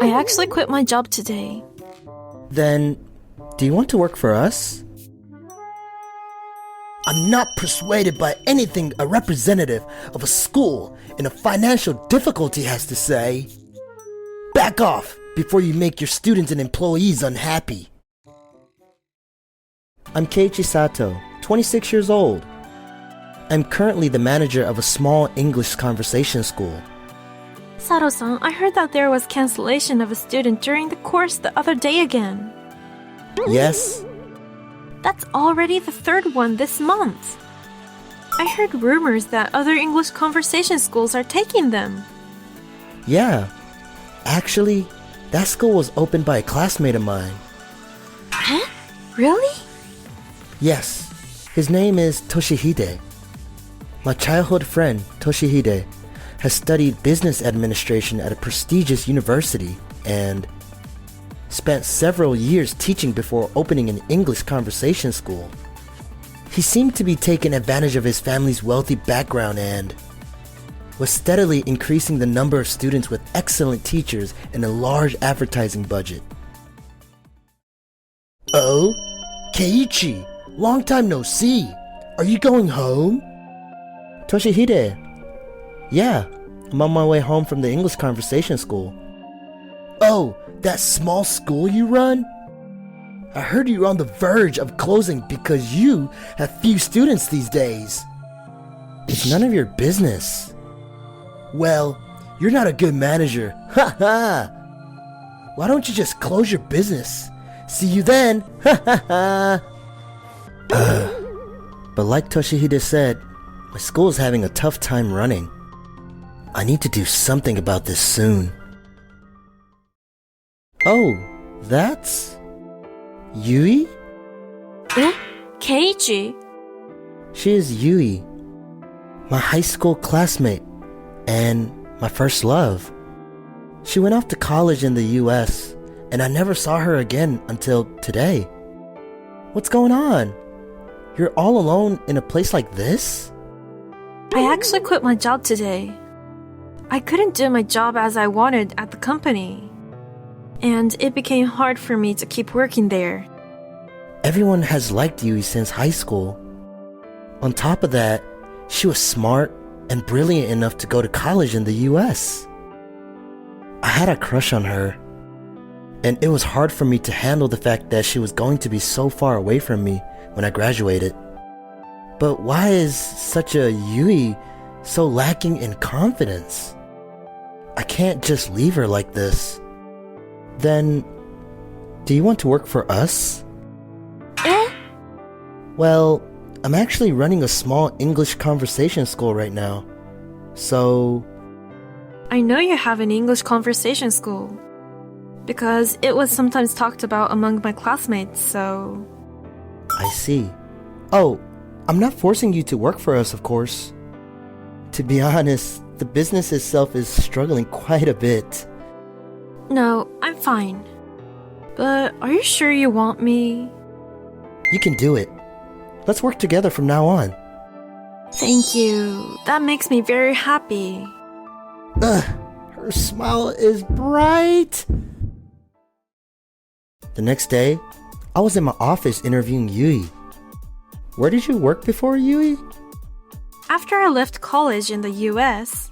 I actually quit my job today. Then, do you want to work for us? I'm not persuaded by anything a representative of a school in a financial difficulty has to say. Back off before you make your students and employees unhappy. I'm Keiichi Sato, 26 years old. I'm currently the manager of a small English conversation school. Sato-san, I heard that there was cancellation of a student during the course the other day again. Yes? That's already the third one this month. I heard rumors that other English conversation schools are taking them. Yeah. Actually, that school was opened by a classmate of mine. Huh? Really? Yes. His name is Toshihide. My childhood friend, Toshihide, has studied business administration at a prestigious university and spent several years teaching before opening an English conversation school. He seemed to be taking advantage of his family's wealthy background and was steadily increasing the number of students with excellent teachers and a large advertising budget. Oh, Keiichi, long time no see. Are you going home? Toshihide. Yeah, I'm on my way home from the English conversation school. Oh, that small school you run? I heard you're on the verge of closing because you have few students these days. It's none of your business. Well, you're not a good manager. Ha ha! Why don't you just close your business? See you then. Ha ha ha! But like Toshihide said, my school is having a tough time running. I need to do something about this soon. Oh, that's Yui? Eh? Keiichi? She is Yui, my high school classmate and my first love. She went off to college in the US and I never saw her again until today. What's going on? You're all alone in a place like this? I actually quit my job today. I couldn't do my job as I wanted at the company. And it became hard for me to keep working there. Everyone has liked Yui since high school. On top of that, she was smart and brilliant enough to go to college in the US. I had a crush on her, and it was hard for me to handle the fact that she was going to be so far away from me when I graduated. But why is such a Yui so lacking in confidence? I can't just leave her like this. Then, do you want to work for us? Eh? Well, I'm actually running a small English conversation school right now. So... I know you have an English conversation school. Because it was sometimes talked about among my classmates, so... I see. Oh, I'm not forcing you to work for us, of course. To be honest, the business itself is struggling quite a bit. No, I'm fine. But are you sure you want me? You can do it. Let's work together from now on. Thank you. That makes me very happy. Ugh, her smile is bright. The next day, I was in my office interviewing Yui. Where did you work before, Yui? After I left college in the US,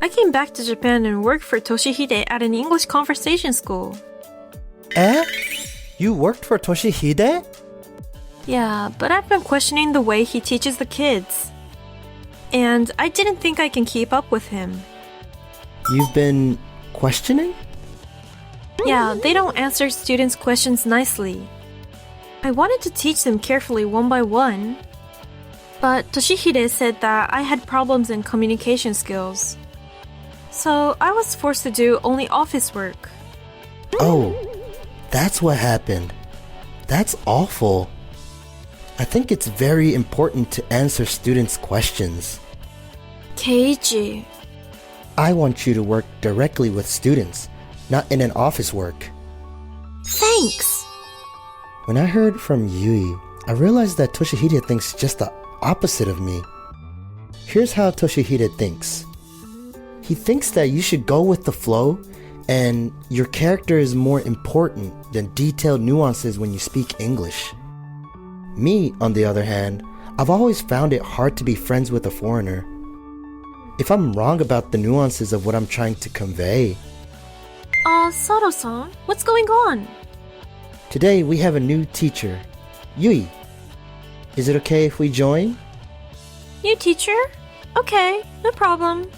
I came back to Japan and worked for Toshihide at an English conversation school. Eh? You worked for Toshihide? Yeah, but I've been questioning the way he teaches the kids. And I didn't think I can keep up with him. You've been questioning? Yeah, they don't answer students' questions nicely. I wanted to teach them carefully one by one. But Toshihide said that I had problems in communication skills. So I was forced to do only office work. Oh, that's what happened. That's awful. I think it's very important to answer students' questions. Keiichi. I want you to work directly with students, not in an office work. Thanks. When I heard from Yui, I realized that Toshihide thinks just the opposite of me. Here's how Toshihide thinks. He thinks that you should go with the flow And your character is more important than detailed nuances when you speak English. Me, on the other hand, I've always found it hard to be friends with a foreigner. If I'm wrong about the nuances of what I'm trying to convey. Saro-san, what's going on? Today we have a new teacher, Yui. Is it okay if we join? New teacher? Okay, no problem.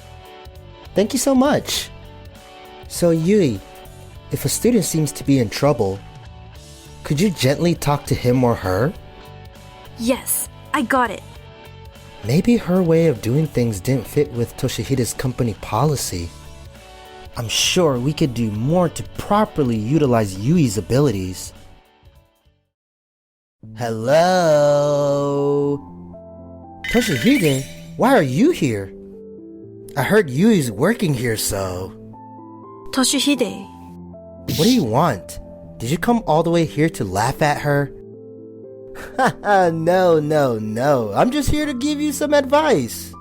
Thank you so much. So Yui, if a student seems to be in trouble, could you gently talk to him or her? Yes, I got it. Maybe her way of doing things didn't fit with Toshihide's company policy. I'm sure we could do more to properly utilize Yui's abilities. Hello? Toshihide, why are you here? I heard Yui's working here, so... Toshihide. What do you want? Did you come all the way here to laugh at her? Haha, no. I'm just here to give you some advice.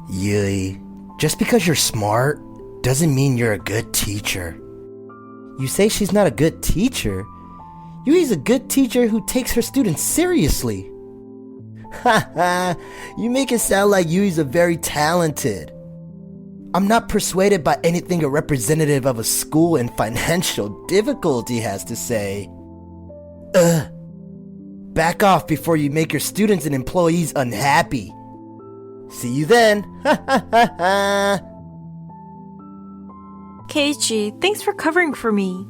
Yui, just because you're smart doesn't mean you're a good teacher. You say she's not a good teacher? Yui's a good teacher who takes her students seriously. Haha, you make it sound like Yui's a very talented. I'm not persuaded by anything a representative of a school in financial difficulty has to say. Back off before you make your students and employees unhappy. See you then. Keiichi, thanks for covering for me.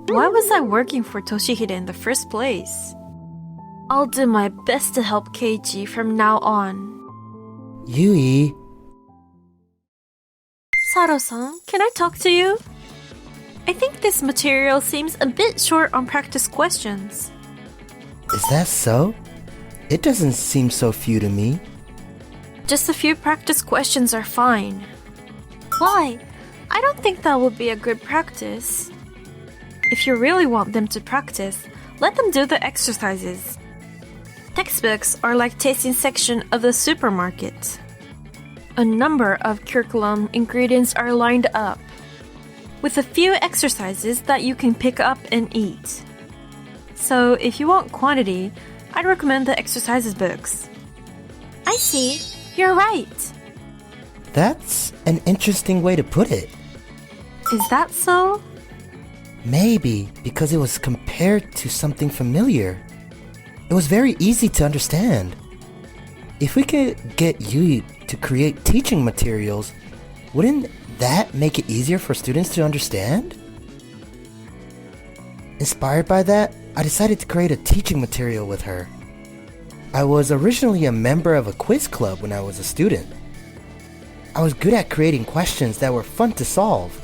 Why was I working for Toshihide in the first place? I'll do my best to help Keiichi from now on. Yui. Saro-san, can I talk to you? I think this material seems a bit short on practice questions. Is that so? It doesn't seem so few to me. Just a few practice questions are fine. Why? I don't think that would be a good practice. If you really want them to practice, let them do the exercises. Textbooks are like tasting section of the supermarket. A number of curriculum ingredients are lined up, with a few exercises that you can pick up and eat. So if you want quantity, I'd recommend the exercises books. I see. You're right. That's an interesting way to put it. Is that so? Maybe because it was compared to something familiar. It was very easy to understand. If we could get Yui to create teaching materials, wouldn't that make it easier for students to understand? Inspired by that, I decided to create a teaching material with her. I was originally a member of a quiz club when I was a student. I was good at creating questions that were fun to solve.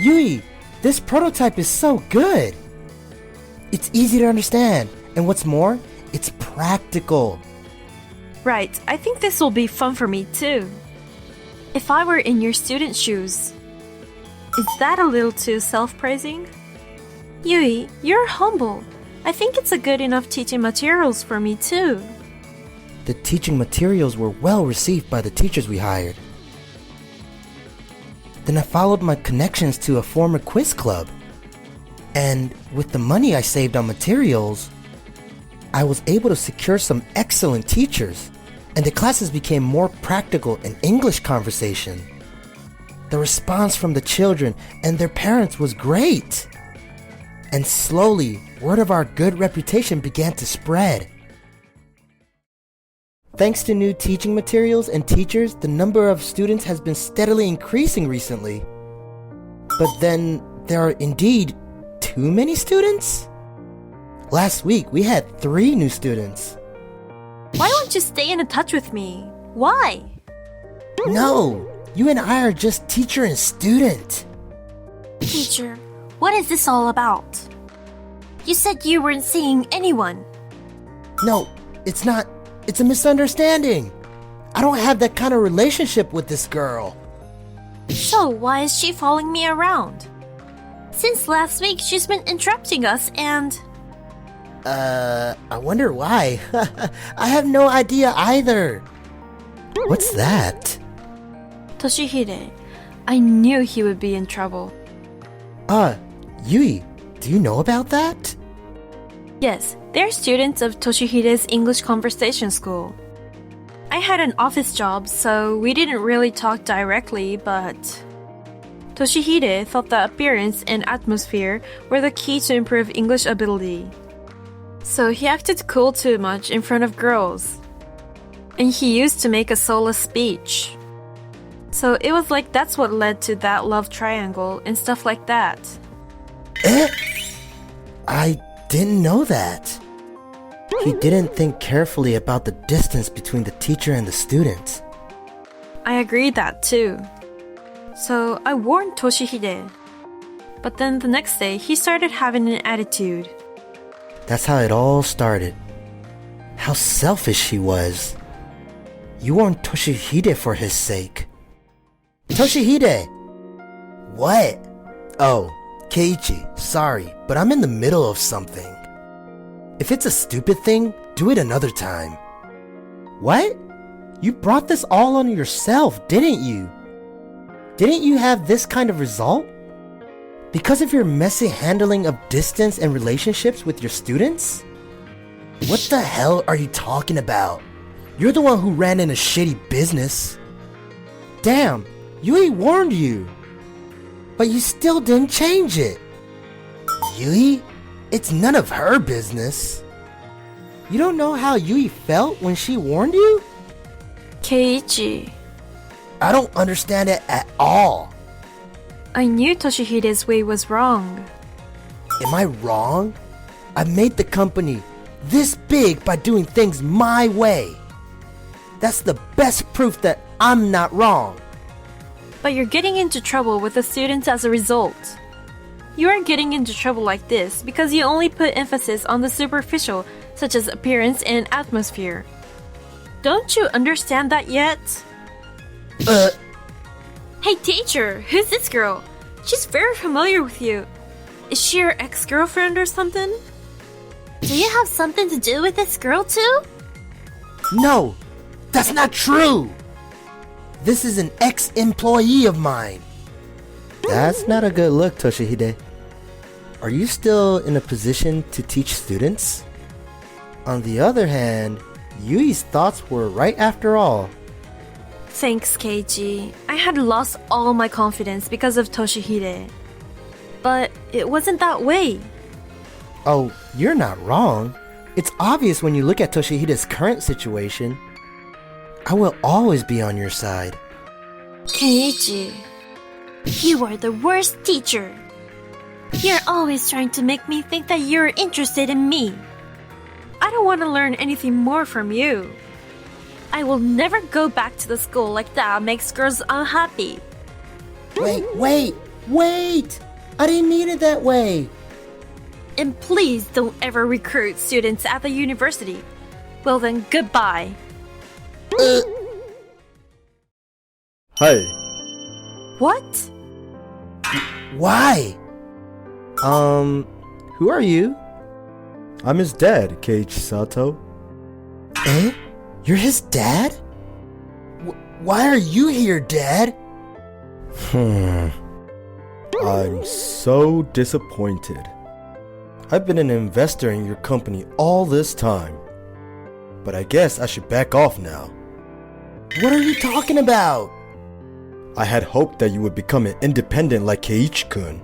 Yui, this prototype is so good! It's easy to understand, and what's more, it's practical. Right, I think this will be fun for me too. If I were in your student shoes. Is that a little too self-praising? Yui, you're humble. I think it's a good enough teaching materials for me too. The teaching materials were well received by the teachers we hired. Then I followed my connections to a former quiz club. And with the money I saved on materials, I was able to secure some excellent teachers, and the classes became more practical in English conversation. The response from the children and their parents was great. And slowly, word of our good reputation began to spread. Thanks to new teaching materials and teachers, the number of students has been steadily increasing recently. But then, there are indeed too many students? Last week, we had 3 new students. Why don't you stay in touch with me? Why? No, you and I are just teacher and student. Teacher, what is this all about? You said you weren't seeing anyone. No, it's not. It's a misunderstanding. I don't have that kind of relationship with this girl. So why is she following me around? Since last week, she's been interrupting us and... I wonder why. I have no idea either. What's that? Toshihide, I knew he would be in trouble. Yui, do you know about that? Yes, they're students of Toshihide's English conversation school. I had an office job, so we didn't really talk directly, but Toshihide thought that appearance and atmosphere were the key to improve English ability. So he acted cool too much in front of girls. And he used to make a solo speech. So it was like that's what led to that love triangle and stuff like that. I didn't know that. He didn't think carefully about the distance between the teacher and the student. I agreed that too. So I warned Toshihide. But then the next day, he started having an attitude. That's how it all started. How selfish he was. You warned Toshihide for his sake. Toshihide! What? Oh, Keiichi, sorry, but I'm in the middle of something. If it's a stupid thing, do it another time. What? You brought this all on yourself, didn't you? Didn't you have this kind of result? Because of your messy handling of distance and relationships with your students? What the hell are you talking about? You're the one who ran in a shitty business. Damn, Yui warned you. But you still didn't change it. Yui? It's none of her business. You don't know how Yui felt when she warned you? Keiichi, I don't understand it at all. I knew Toshihide's way was wrong. Am I wrong? I made the company this big by doing things my way. That's the best proof that I'm not wrong. But you're getting into trouble with the students as a result. You are getting into trouble like this because you only put emphasis on the superficial, such as appearance and atmosphere. Don't you understand that yet? Hey teacher, who's this girl? She's very familiar with you. Is she your ex-girlfriend or something? Do you have something to do with this girl too? No, that's not true. This is an ex-employee of mine. That's not a good look, Toshihide. Are you still in a position to teach students? On the other hand, Yui's thoughts were right after all. Thanks, Keiichi. I had lost all my confidence because of Toshihide. But it wasn't that way. Oh, you're not wrong. It's obvious when you look at Toshihide's current situation. I will always be on your side. Keiichi, you are the worst teacher. You're always trying to make me think that you're interested in me. I don't want to learn anything more from you. I will never go back to the school like that makes girls unhappy. Wait! I didn't mean it that way. And please don't ever recruit students at the university. Well then, goodbye. Hi. What? Why? Who are you? I'm his dad, Keiichi Sato. Eh? You're his dad? Why are you here, Dad? I'm so disappointed. I've been an investor in your company all this time. But I guess I should back off now. What are you talking about? I had hoped that you would become an independent like Keiichi-kun.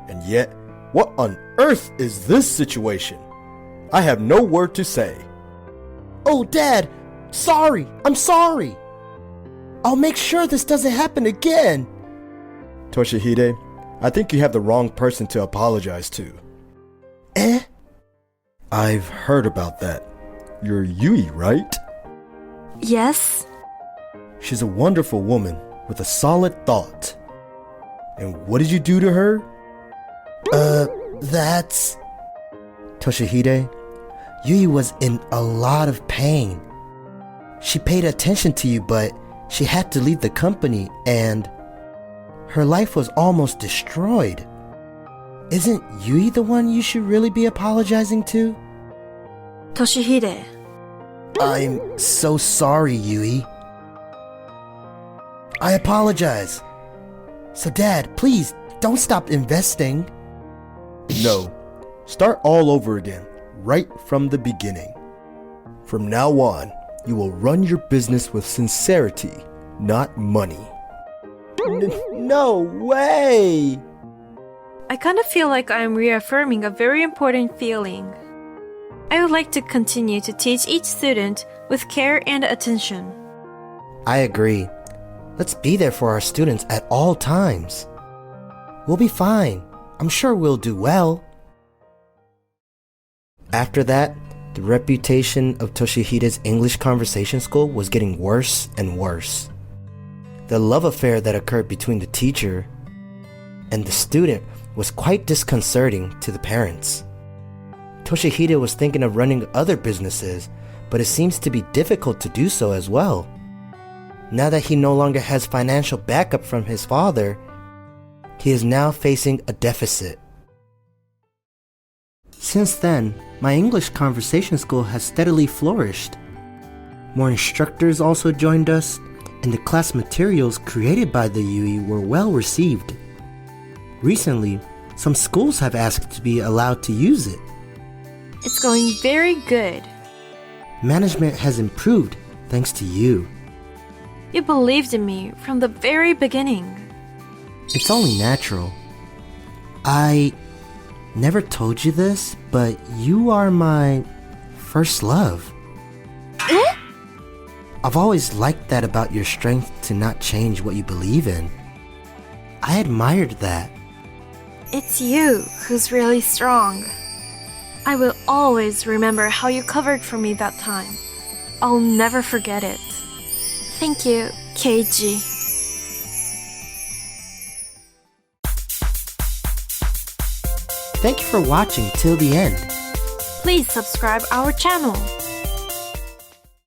And yet, what on earth is this situation? I have no word to say. Oh, Dad! Sorry! I'm sorry! I'll make sure this doesn't happen again! Toshihide, I think you have the wrong person to apologize to. Eh? I've heard about that. You're Yui, right? Yes? She's a wonderful woman with a solid thought. And what did you do to her? That's... Toshihide, Yui was in a lot of pain. She paid attention to you, but she had to leave the company and her life was almost destroyed. Isn't Yui the one you should really be apologizing to? Toshihide. I'm so sorry, Yui. I apologize. So Dad, please, don't stop investing. No. Start all over again, right from the beginning. From now on, you will run your business with sincerity, not money. No way! I kind of feel like I'm reaffirming a very important feeling. I would like to continue to teach each student with care and attention. I agree. Let's be there for our students at all times. We'll be fine. I'm sure we'll do well. After that, the reputation of Toshihide's English conversation school was getting worse and worse. The love affair that occurred between the teacher and the student was quite disconcerting to the parents. Toshihide was thinking of running other businesses, but it seems to be difficult to do so as well. Now that he no longer has financial backup from his father, he is now facing a deficit. Since then, my English conversation school has steadily flourished. More instructors also joined us, and the class materials created by the UE were well received. Recently, some schools have asked to be allowed to use it. It's going very good. Management has improved thanks to you. You believed in me from the very beginning. It's only natural. I never told you this, but you are my first love. Eh? I've always liked that about your strength to not change what you believe in. I admired that. It's you who's really strong. I will always remember how you covered for me that time. I'll never forget it. Thank you, Keiichi. Thank you for watching till the end. Please subscribe our channel.